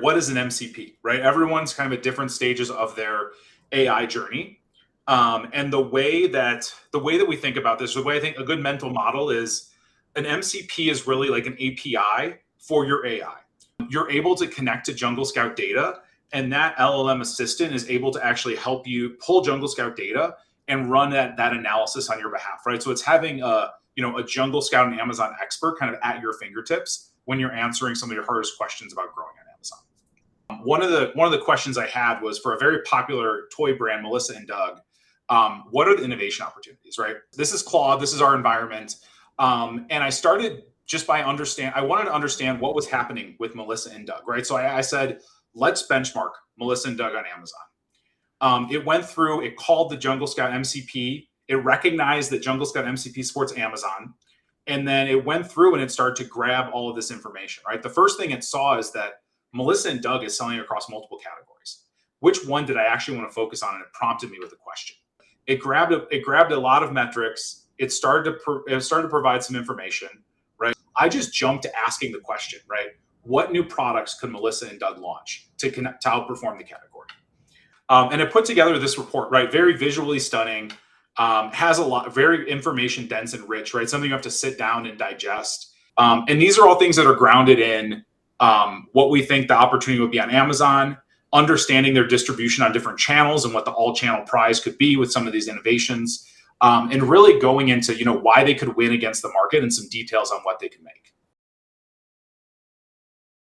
what is an MCP, right? Everyone's kind of at different stages of their AI journey. And the way that we think about this, the way I think a good mental model is, an MCP is really like an API for your AI. You're able to connect to Jungle Scout data, and that LLM assistant is able to actually help you pull Jungle Scout data and run that analysis on your behalf, right? So it's having a Jungle Scout and Amazon expert kind of at your fingertips when you're answering some of your hardest questions about growing on Amazon. One of the questions I had was for a very popular toy brand, Melissa and Doug. What are the innovation opportunities, right? This is Claude, this is our environment. And I started just by I wanted to understand what was happening with Melissa and Doug, right? So I said, let's benchmark Melissa and Doug on Amazon. It went through, it called the Jungle Scout MCP. It recognized that Jungle Scout MCP supports Amazon. And then it went through and it started to grab all of this information, right? The first thing it saw is that Melissa and Doug is selling across multiple categories. Which one did I actually want to focus on? And it prompted me with a question. It grabbed a lot of metrics. It started to provide some information, right? I just jumped to asking the question, right? What new products could Melissa and Doug launch to outperform the category? And it put together this report, right? Very visually stunning, has a lot, very information dense and rich, right? Something you have to sit down and digest. And these are all things that are grounded in what we think the opportunity would be on Amazon, understanding their distribution on different channels and what the all-channel prize could be with some of these innovations, and really going into why they could win against the market and some details on what they could make.